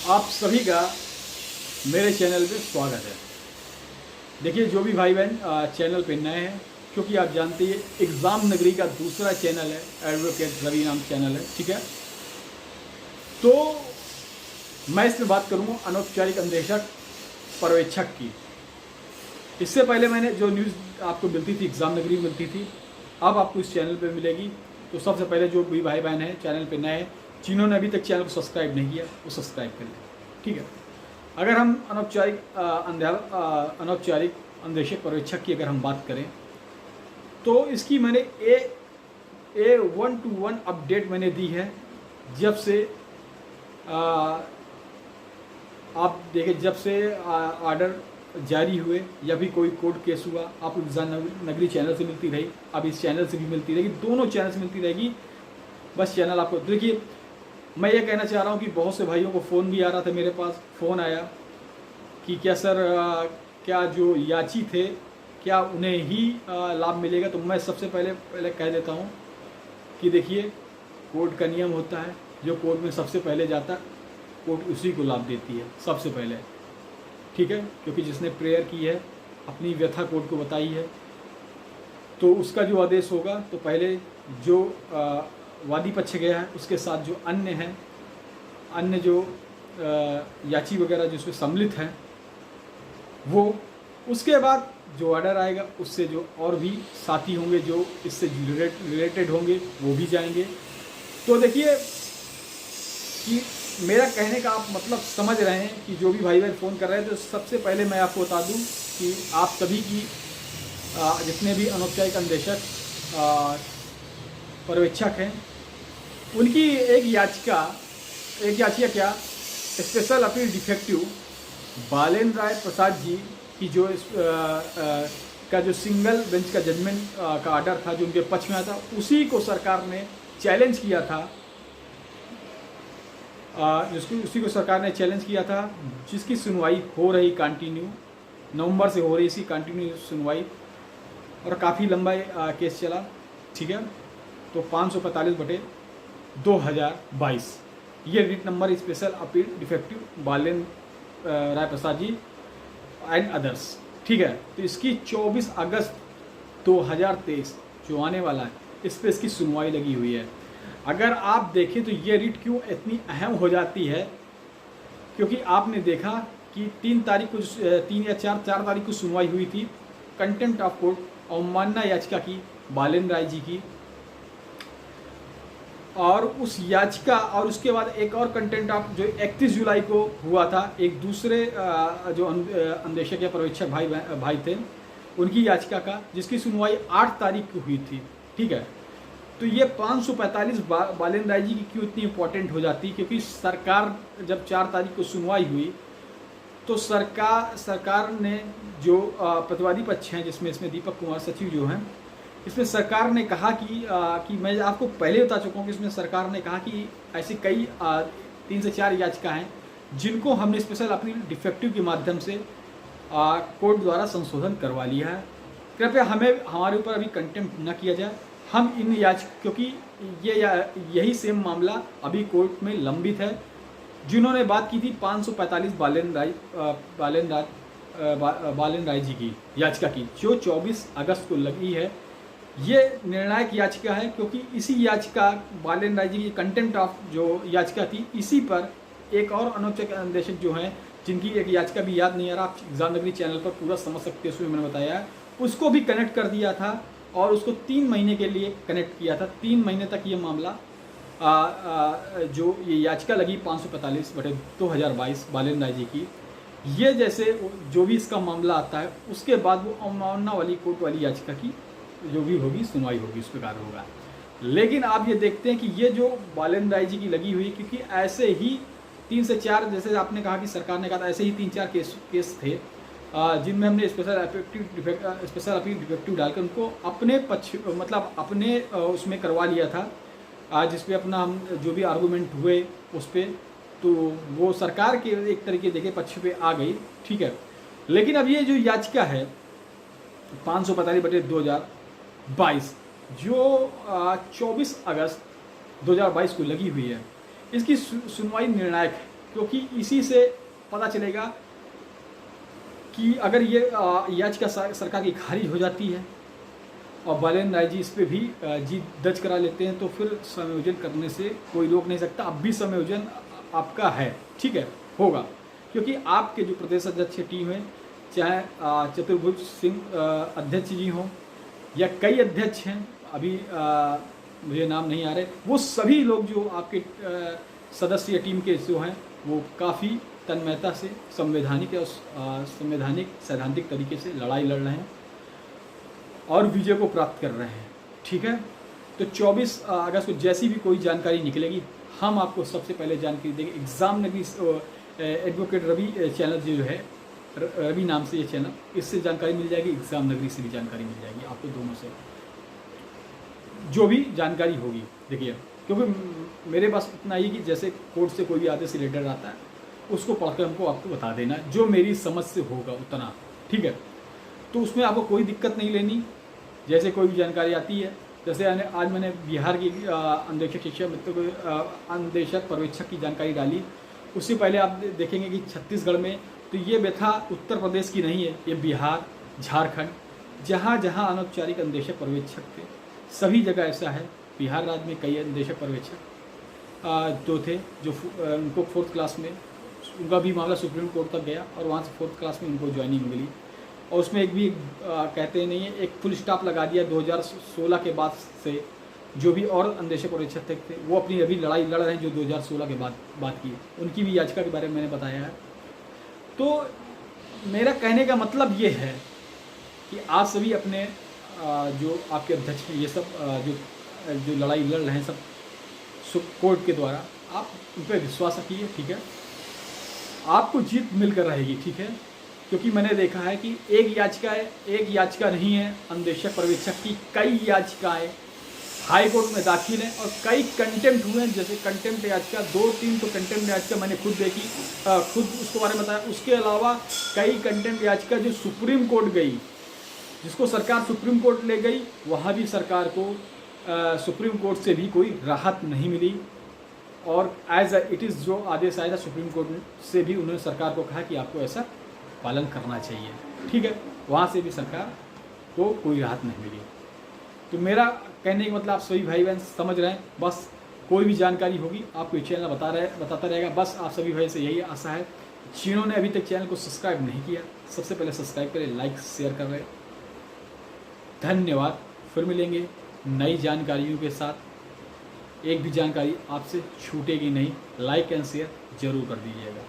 आप सभी का मेरे चैनल पे स्वागत है। देखिए, जो भी भाई बहन चैनल पे नए हैं, क्योंकि आप जानते हैं एग्ज़ाम नगरी का दूसरा चैनल है, एडवोकेट रवि नाम चैनल है, ठीक है। तो मैं इसमें बात करूँगा अनौपचारिक अन्वेषक पर्यवेक्षक की। इससे पहले मैंने जो न्यूज़ आपको मिलती थी एग्ज़ाम नगरी में मिलती थी, अब आपको इस चैनल पे मिलेगी। तो सबसे पहले जो भी भाई बहन है चैनल पे नए हैं, जिन्होंने अभी तक चैनल को सब्सक्राइब नहीं किया वो सब्सक्राइब कर लें, ठीक है। अगर हम अनौपचारिक अन्वेषक पर्यवेक्षक की अगर हम बात करें तो इसकी मैंने ए 1-1 अपडेट मैंने दी है। जब से आप देखें, जब से ऑर्डर जारी हुए या भी कोई कोर्ट केस हुआ, आपको एग्जाम नगरी चैनल से मिलती रही, अब इस चैनल से भी मिलती रहेगी, दोनों चैनल से मिलती रहेगी। बस चैनल आपको देखिए, मैं ये कहना चाह रहा हूँ कि बहुत से भाइयों को फ़ोन भी आ रहा था, मेरे पास फ़ोन आया कि क्या सर, क्या जो याची थे क्या उन्हें ही लाभ मिलेगा। तो मैं सबसे पहले कह देता हूँ कि देखिए, कोर्ट का नियम होता है, जो कोर्ट में सबसे पहले जाता है कोर्ट उसी को लाभ देती है सबसे पहले, ठीक है। क्योंकि जिसने प्रेयर की है, अपनी व्यथा कोर्ट को बताई है, तो उसका जो आदेश होगा तो पहले जो वादी पक्ष गया है उसके साथ जो अन्य हैं, अन्य जो याची वगैरह जिसमें सम्मिलित हैं, वो उसके बाद जो ऑर्डर आएगा उससे जो और भी साथी होंगे जो इससे रिलेटेड होंगे वो भी जाएंगे। तो देखिए कि मेरा कहने का आप मतलब समझ रहे हैं कि जो भी भाई बहन फ़ोन कर रहे हैं, तो सबसे पहले मैं आपको बता दूं कि आप सभी की जितने भी अनौपचारिक अन्वेषक पर्यवेक्षक हैं, उनकी एक याचिका क्या special appeal defective Balen Rai Prasad जी की जो का जो सिंगल बेंच का जजमेंट का ऑर्डर था जो उनके पक्ष में आया था, उसी को सरकार ने चैलेंज किया था, जिसकी सुनवाई हो रही कंटिन्यू, नवंबर से हो रही इसी कंटिन्यू सुनवाई, और काफ़ी लंबा केस चला, ठीक है। तो 545/2022 ये writ number special appeal defective Balen Rai Prasad ji and others, ठीक है। तो इसकी 24 अगस्त 2023 जो आने वाला है, इस पर इसकी सुनवाई लगी हुई है। अगर आप देखें तो ये रिट क्यों इतनी अहम हो जाती है, क्योंकि आपने देखा कि 3 या 4 तारीख को सुनवाई हुई थी कंटेम्प्ट ऑफ कोर्ट अवमानना याचिका की बालेन राय जी की, और उस याचिका और उसके बाद एक और कंटेम्प्ट ऑफ जो 31 जुलाई को हुआ था, एक दूसरे जो अन्वेषक या पर्यवेक्षक भाई थे, उनकी याचिका का, जिसकी सुनवाई 8 तारीख को हुई थी, ठीक है। तो ये 545 बालेन राय जी की क्यों इतनी इम्पोर्टेंट हो जाती, क्योंकि सरकार जब 4 तारीख को सुनवाई हुई तो सरकार ने जो प्रतिवादी पक्ष हैं, जिसमें इसमें दीपक कुमार सचिव जो हैं, इसमें सरकार ने कहा कि मैं आपको पहले बता चुका हूँ कि इसमें सरकार ने कहा कि ऐसी कई 3 से 4 याचिका हैं जिनको हमने स्पेशल अपील डिफेक्टिव के माध्यम से कोर्ट द्वारा संशोधन करवा लिया है। कृपया हमारे ऊपर अभी कंटेम्प्ट न किया जाए। हम इन क्योंकि यही सेम मामला अभी कोर्ट में लंबित है। जिन्होंने बात की थी 545 बालेन राय जी की याचिका की, जो 24 अगस्त को लगी है, ये निर्णायक याचिका है, क्योंकि इसी याचिका बालेन राय जी की कंटेम्प्ट ऑफ जो याचिका थी, इसी पर एक और अनौपचारिक अन्वेषक जो हैं, जिनकी एक याचिका भी याद नहीं आ रहा, आप एग्जाम नगरी चैनल पर पूरा समझ सकते हैं, उसमें मैंने बताया है, उसको भी कनेक्ट कर दिया था और उसको 3 महीने के लिए कनेक्ट किया था। 3 महीने तक ये मामला जो ये याचिका लगी 545/2022 बालेन राय जी की, ये जैसे जो भी इसका मामला आता है उसके बाद वो अवमानना वाली कोर्ट वाली याचिका की जो भी होगी सुनवाई होगी, उस प्रकार होगा। लेकिन आप ये देखते हैं कि ये जो बालेन राय जी की लगी हुई, क्योंकि ऐसे ही 3 से 4, जैसे आपने कहा कि सरकार ने कहा था, ऐसे ही 3-4 केस थे जिनमें हमने स्पेशल अपील डिफेक्टिव डालकर उनको अपने पक्ष मतलब अपने उसमें करवा लिया था, जिस पे अपना हम जो भी आर्गूमेंट हुए उस पर, तो वो सरकार के एक तरीके देखे पक्ष पे आ गई, ठीक है। लेकिन अब ये जो याचिका है 545/2022 जो 24 अगस्त 2022 को लगी हुई है, इसकी सुनवाई निर्णायक है, क्योंकि इसी से पता चलेगा कि अगर ये याचिका सरकार की खारिज हो जाती है और बालन राय जी इस पर भी जीत दर्ज करा लेते हैं तो फिर समायोजन करने से कोई रोक नहीं सकता। अब भी समायोजन आपका है, ठीक है, होगा, क्योंकि आपके जो प्रदेश अध्यक्ष टीम है, चाहे चतुर्भुज सिंह अध्यक्ष जी हों या कई अध्यक्ष हैं, अभी मुझे नाम नहीं आ रहे, वो सभी लोग जो आपके सदस्य या टीम के जो हैं वो काफ़ी तन्मयता से संवैधानिक और संवैधानिक सैद्धांतिक तरीके से लड़ाई लड़ रहे हैं और विजय को प्राप्त कर रहे हैं, ठीक है। तो 24 अगस्त को जैसी भी कोई जानकारी निकलेगी हम आपको सबसे पहले जानकारी देंगे। एग्ज़ाम नगरी एडवोकेट रवि चैनल जो है, रवि नाम से ये चैनल, इससे जानकारी मिल जाएगी, एग्ज़ाम नगरी से भी जानकारी मिल जाएगी आपको, दोनों से जो भी जानकारी होगी। देखिए, क्योंकि मेरे पास इतना ही कि जैसे कोर्ट से कोई भी आदेश लेटर आता है उसको पढ़कर हमको आपको बता देना, जो मेरी समझ से होगा उतना, ठीक है। तो उसमें आपको कोई दिक्कत नहीं लेनी। जैसे कोई भी जानकारी आती है, जैसे आज मैंने बिहार की अन्वेषक शिक्षा मित्र अन्वेषक पर्यवेक्षक की जानकारी डाली, उससे पहले आप देखेंगे कि छत्तीसगढ़ में तो ये व्यथा उत्तर प्रदेश की नहीं है, ये बिहार, झारखंड, जहाँ जहाँ अनौपचारिक अन्वेषक पर्यवेक्षक थे सभी जगह ऐसा है। बिहार राज्य में कई अन्वेषक पर्यवेक्षक जो थे, जो उनको 4th क्लास में, उनका भी मामला सुप्रीम कोर्ट तक गया और वहाँ से 4th क्लास में उनको ज्वाइनिंग मिली, और उसमें एक भी कहते नहीं है, एक फुल स्टॉप लगा दिया 2016 के बाद से। जो भी और अन्वेषक पर्यवेक्षक थे वो अपनी अभी लड़ाई लड़ रहे हैं जो 2016 के बाद बात की, उनकी भी याचिका के बारे में मैंने बताया है। तो मेरा कहने का मतलब ये है कि आप सभी अपने जो आपके अध्यक्ष हैं, ये सब जो लड़ाई लड़ रहे हैं सब कोर्ट के द्वारा, आप उन पर विश्वास रखिए, ठीक है। आपको जीत मिलकर रहेगी, ठीक है, क्योंकि मैंने देखा है कि एक याचिका नहीं है अन्वेषक पर्यवेक्षक की, कई याचिकाएं हाई कोर्ट में दाखिल हैं और कई कंटेम्प्ट हुए हैं। जैसे कंटेम्प्ट याचिका 2-3 तो कंटेम्प्ट याचिका मैंने खुद देखी, खुद उसके बारे में बताया। उसके अलावा कई कंटेम्प्ट याचिका जो सुप्रीम कोर्ट गई, जिसको सरकार सुप्रीम कोर्ट ले गई, वहाँ भी सरकार को सुप्रीम कोर्ट से भी कोई राहत नहीं मिली, और एज इट इज़ जो आदेश आया था सुप्रीम कोर्ट से भी उन्होंने सरकार को कहा कि आपको ऐसा पालन करना चाहिए, ठीक है, वहाँ से भी सरकार को कोई राहत नहीं मिली। तो मेरा कहने का मतलब आप सभी भाई बहन समझ रहे हैं। बस कोई भी जानकारी होगी आपको चैनल बताता रहेगा। बस आप सभी भाई से यही आशा है। जिन्होंने अभी तक चैनल को सब्सक्राइब नहीं किया, सबसे पहले सब्सक्राइब करें, लाइक शेयर कर रहे। धन्यवाद। फिर मिलेंगे नई जानकारियों के साथ। एक भी जानकारी आपसे छूटेगी नहीं। लाइक एंड शेयर जरूर कर दीजिएगा।